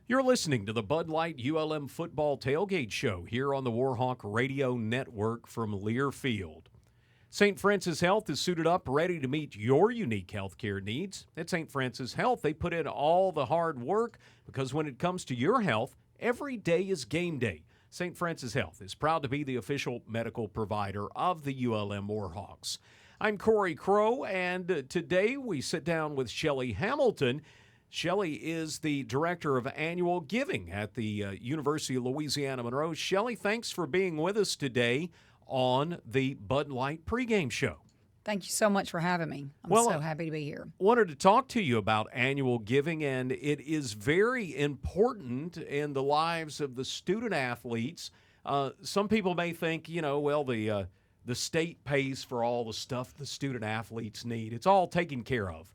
You're listening to the Bud Light ULM Football Tailgate Show here on the Warhawk Radio Network from Learfield. St. Francis Health is suited up, ready to meet your unique healthcare needs. At St. Francis Health, they put in all the hard work because when it comes to your health, every day is game day. St. Francis Health is proud to be the official medical provider of the ULM Warhawks. I'm Cory Crowe, and today we sit down with Shelley Hamilton. Shelley is the Director of Annual Giving at the University of Louisiana, Monroe. Shelley, thanks for being with us today on the Bud Light pregame show. Thank you so much for having me. I'm so happy to be here. Wanted to talk to you about annual giving, and it is very important in the lives of the student athletes. Some people may think, the state pays for all the stuff the student athletes need. It's all taken care of.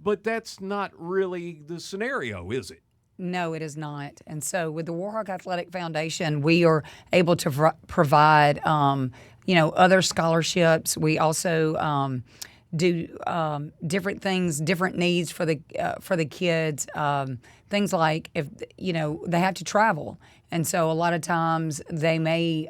But that's not really the scenario, is it? No, it is not. And so with the Warhawk Athletic Foundation, we are able to provide, other scholarships. We also do different things, different needs for the kids. Things like if they have to travel, and so a lot of times they may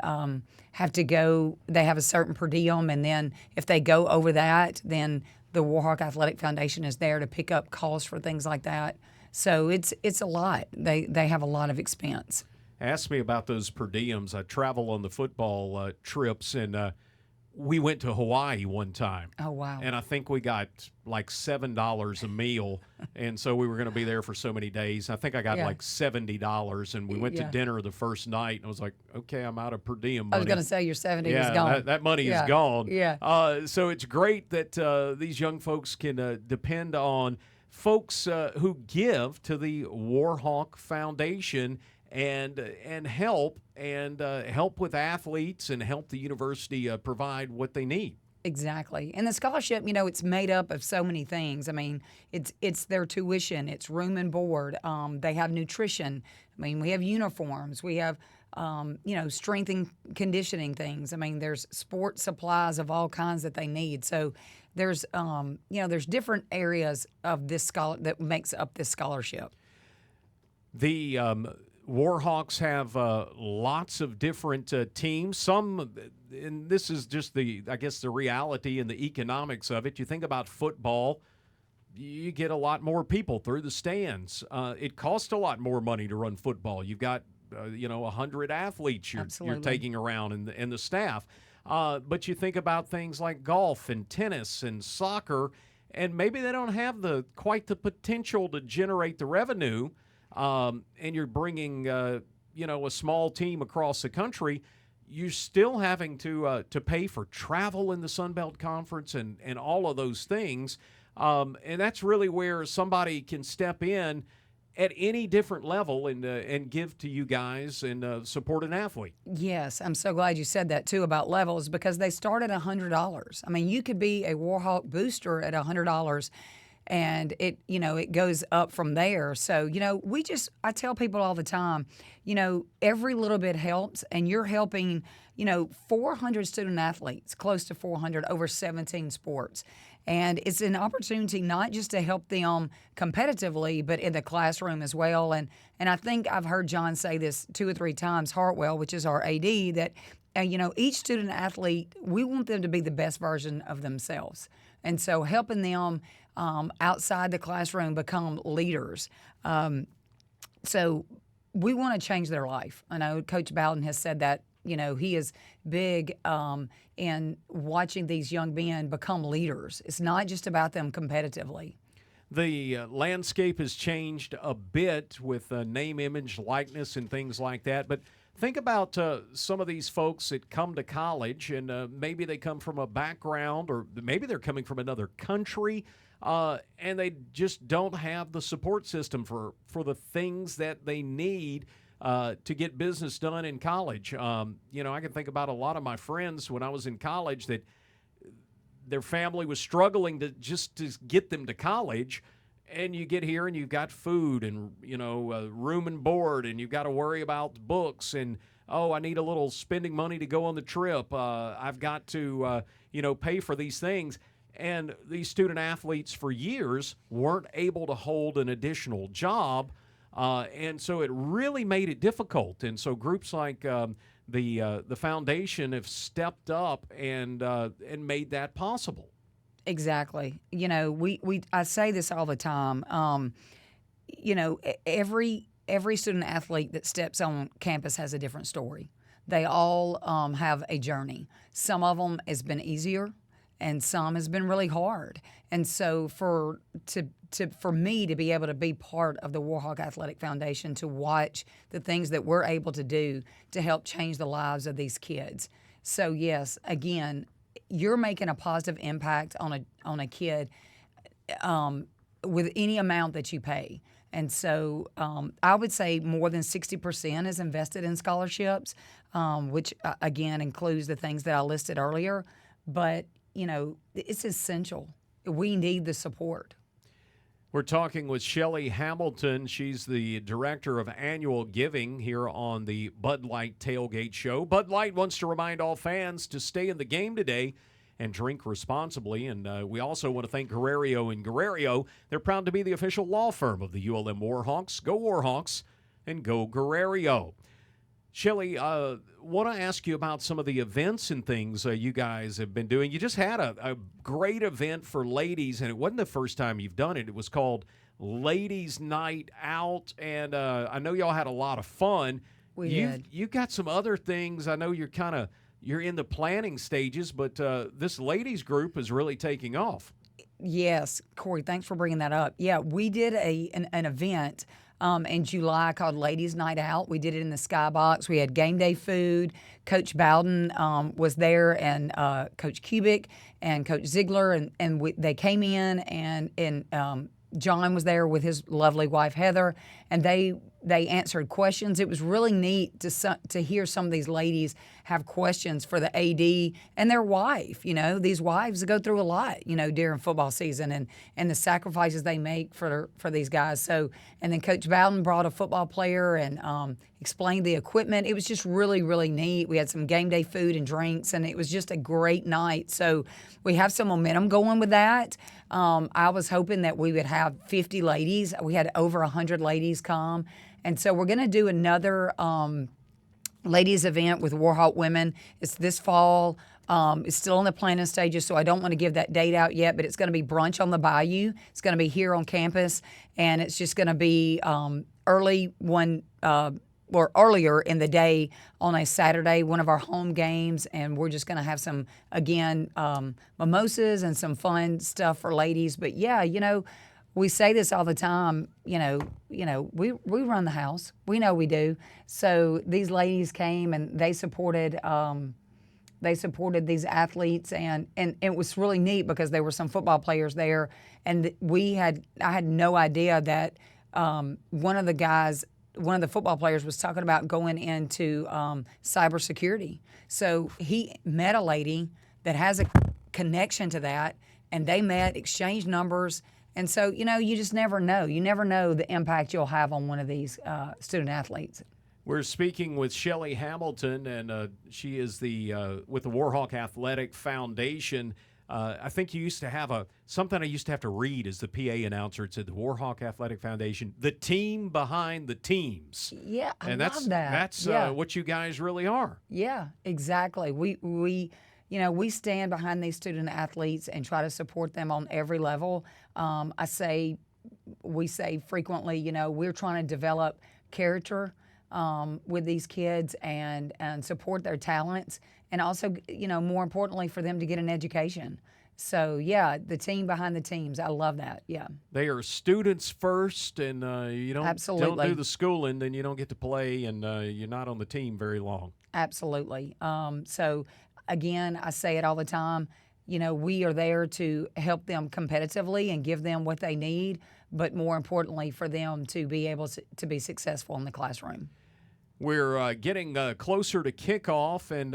have to go. They have a certain per diem, and then if they go over that, then the Warhawk Athletic Foundation is there to pick up costs for things like that. So it's a lot. They have a lot of expense. Ask me about those per diems. I travel on the football trips, and we went to Hawaii one time. Oh, wow. And I think we got like $7 a meal, and so we were going to be there for so many days. I think I got like $70, and we went to dinner the first night, and I was like, okay, I'm out of per diem money. I was going to say your 70 is gone. That money is gone. Yeah. So it's great that these young folks can depend on folks who give to the Warhawk Foundation and help with athletes and help the university provide what they need. Exactly. And the scholarship, it's made up of so many things. I mean, it's their tuition, it's room and board. They have nutrition. I mean, we have uniforms. We have, strength and conditioning things. I mean, there's sports supplies of all kinds that they need. So there's different areas of this that makes up this scholarship. The Warhawks have lots of different teams. Some, and this is just the reality and the economics of it. You think about football, you get a lot more people through the stands. It costs a lot more money to run football. You've got 100 athletes you're taking around and the staff. But you think about things like golf and tennis and soccer, and maybe they don't have quite the potential to generate the revenue. And you're bringing, a small team across the country. You're still having to pay for travel in the Sun Belt Conference and all of those things. And that's really where somebody can step in at any different level and give to you guys and support an athlete. Yes, I'm so glad you said that, too, about levels, because they start at $100. I mean, you could be a Warhawk booster at $100, and it goes up from there. So, I tell people all the time, every little bit helps, and you're helping, 400 student athletes, close to 400, over 17 sports. And it's an opportunity not just to help them competitively, but in the classroom as well. And I think I've heard John say this 2 or 3 times, Hartwell, which is our AD, that, each student athlete, we want them to be the best version of themselves. And so helping them outside the classroom become leaders. So we want to change their life. I know Coach Bowden has said that, he is big in watching these young men become leaders. It's not just about them competitively. The landscape has changed a bit with name, image, likeness, and things like that. But think about some of these folks that come to college, and maybe they come from a background, or maybe they're coming from another country, and they just don't have the support system for the things that they need to get business done in college. I can think about a lot of my friends when I was in college that their family was struggling to get them to college, and you get here and you've got food and room and board, and you've got to worry about books, and I need a little spending money to go on the trip. I've got to pay for these things. And these student athletes for years weren't able to hold an additional job And so it really made it difficult. And so groups like the foundation have stepped up and made that possible. Exactly. I say this all the time. Every student athlete that steps on campus has a different story. They all have a journey. Some of them has been easier, and some has been really hard. And so for me to be able to be part of the Warhawk Athletic Foundation, to watch the things that we're able to do to help change the lives of these kids. So yes, again, you're making a positive impact on a kid with any amount that you pay. And so I would say more than 60% is invested in scholarships, which again includes the things that I listed earlier. But it's essential. We need the support. We're talking with Shelley Hamilton. She's the director of annual giving here on the Bud Light Tailgate Show. Bud Light wants to remind all fans to stay in the game today and drink responsibly. And we also want to thank Guerrero & Guerrero. They're proud to be the official law firm of the ULM Warhawks. Go Warhawks and go Guerrero. Shelley, want to ask you about some of the events and things you guys have been doing. You just had a great event for ladies, and it wasn't the first time you've done it. It was called Ladies Night Out, and I know y'all had a lot of fun. We did. You've got some other things. I know you're in the planning stages, but this ladies group is really taking off. Yes, Cory, thanks for bringing that up. Yeah, we did an event in July called Ladies Night Out. We did it in the Skybox. We had game day food. Coach Bowden was there, and Coach Kubik and Coach Ziegler, and they came in, and John was there with his lovely wife Heather, and they answered questions. It was really neat to hear some of these ladies have questions for the AD and their wife. These wives go through a lot, during football season, and the sacrifices they make for these guys. So, and then Coach Bowden brought a football player and explained the equipment. It was just really, really neat. We had some game day food and drinks, and it was just a great night. So we have some momentum going with that. I was hoping that we would have 50 ladies. We had over 100 ladies come. And so we're going to do another ladies event with Warhawk women. It's this fall. It's still in the planning stages, so I don't want to give that date out yet, but it's going to be brunch on the bayou. It's going to be here on campus, and it's just going to be earlier in the day on a Saturday, one of our home games, and we're just going to have some, again, mimosas and some fun stuff for ladies. But yeah, we say this all the time, we run the house. We know we do. So these ladies came and they supported these athletes, and it was really neat because there were some football players there, and I had no idea that one of the football players was talking about going into cybersecurity. So he met a lady that has a connection to that, and they exchanged numbers. And so, you just never know. You never know the impact you'll have on one of these student athletes. We're speaking with Shelley Hamilton, and she is with the Warhawk Athletic Foundation. I think you used to have something I used to have to read as the PA announcer. It said the Warhawk Athletic Foundation, the team behind the teams. Yeah, I love that. That's what you guys really are. Yeah, exactly. We stand behind these student athletes and try to support them on every level. We say frequently, we're trying to develop character with these kids and support their talents, and also, more importantly, for them to get an education. So, yeah, the team behind the teams. I love that, yeah. They are students first, and you don't do the schooling, then you don't get to play, and you're not on the team very long. Absolutely. So, again, I say it all the time, we are there to help them competitively and give them what they need, but more importantly, for them to be able to be successful in the classroom. We're getting closer to kickoff, and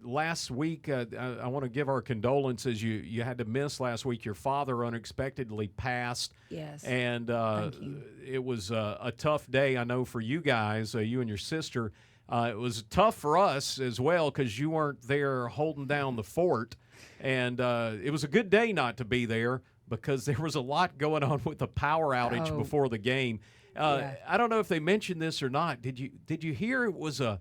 last week, I want to give our condolences. You had to miss last week. Your father unexpectedly passed. Yes. And Thank you. It was a tough day, I know, for you guys, you and your sister. It was tough for us as well because you weren't there holding down the fort. And it was a good day not to be there because there was a lot going on with the power outage before the game. Yeah. I don't know if they mentioned this or not. Did you hear it was a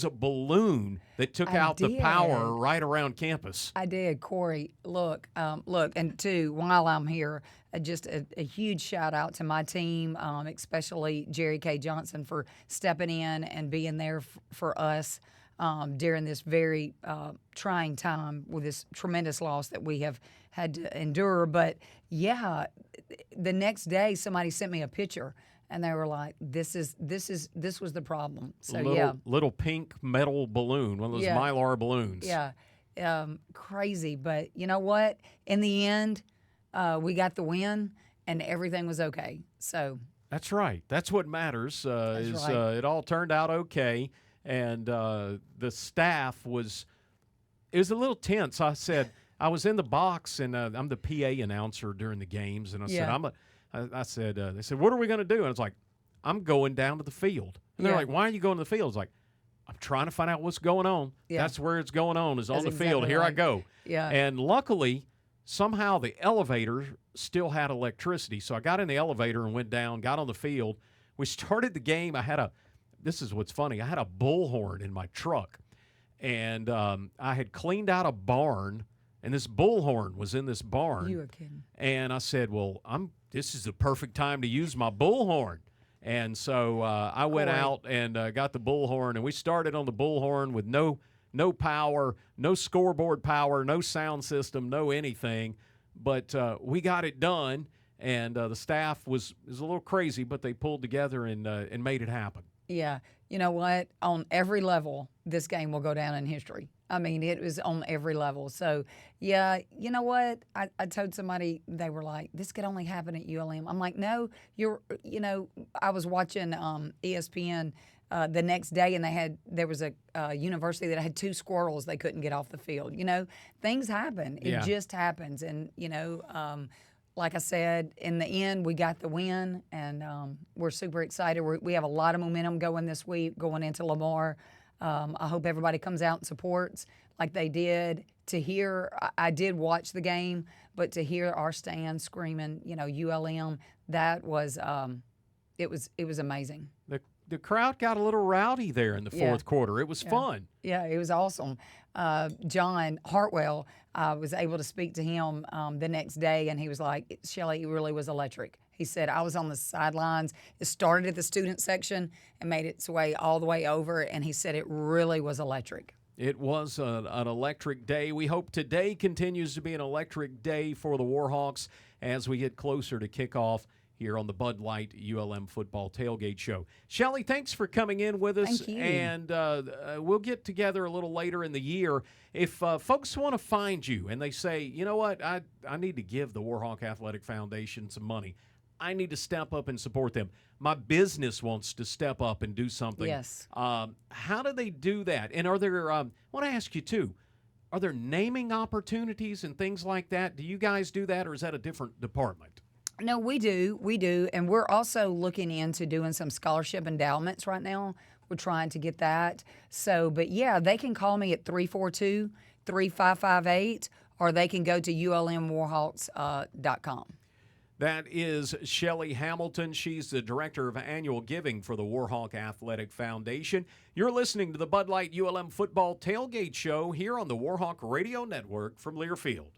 balloon that took out the power right around campus? I did, Corey. Look, and two, while I'm here, just a huge shout out to my team, especially Jerry K. Johnson for stepping in and being there for us during this very trying time with this tremendous loss that we have had to endure. But yeah, the next day somebody sent me a picture. And they were like, "This was the problem." So little pink metal balloon, one of those Mylar balloons. Yeah, crazy. But you know what? In the end, we got the win, and everything was okay. So that's right. That's what matters. It all turned out okay, and the staff was. It was a little tense. I said I was in the box, and I'm the PA announcer during the games, and I said I said, they said, "What are we going to do?" And I was like, "I'm going down to the field." And they're like, "Why are you going to the field?" I was like, "I'm trying to find out what's going on." Yeah. That's where it's going on, is on the field. Here I go. Yeah. And luckily, somehow the elevator still had electricity. So I got in the elevator and went down, got on the field. We started the game. This is what's funny, I had a bullhorn in my truck. And I had cleaned out a barn, and this bullhorn was in this barn. You were kidding. And I said, well, this is the perfect time to use my bullhorn. And so I went out and got the bullhorn, and we started on the bullhorn with no power, no scoreboard power, no sound system, no anything. But we got it done, and the staff was a little crazy, but they pulled together and made it happen. Yeah. You know what? On every level, this game will go down in history. I mean, it was on every level. So, yeah, you know what? I told somebody, they were like, this could only happen at ULM. I'm like, no, I was watching ESPN the next day, and there was a university that had 2 squirrels they couldn't get off the field. Things happen. It just happens. And, like I said, in the end, we got the win, and we're super excited. We have a lot of momentum going this week, going into Lamar. I hope everybody comes out and supports like they did. I did watch the game, but to hear our stand screaming, ULM, that was it was amazing. The crowd got a little rowdy there in the fourth quarter. It was fun. Yeah, it was awesome. John Hartwell, I was able to speak to him the next day, and he was like, Shelley, it really was electric. He said, I was on the sidelines. It started at the student section and made its way all the way over, and he said it really was electric. It was an electric day. We hope today continues to be an electric day for the Warhawks as we get closer to kickoff here on the Bud Light ULM Football Tailgate Show. Shelley, thanks for coming in with us. Thank you. And we'll get together a little later in the year. If folks want to find you and they say, you know what, I need to give the Warhawk Athletic Foundation some money. I need to step up and support them. My business wants to step up and do something. Yes. How do they do that? And are there, I want to ask you too, are there naming opportunities and things like that? Do you guys do that, or is that a different department? No, we do, and we're also looking into doing some scholarship endowments right now. We're trying to get that. So, but yeah, they can call me at 342-3558, or they can go to ulmwarhawks.com. That is Shelley Hamilton. She's the Director of Annual Giving for the Warhawk Athletic Foundation. You're listening to the Bud Light ULM Football Tailgate Show here on the Warhawk Radio Network from Learfield.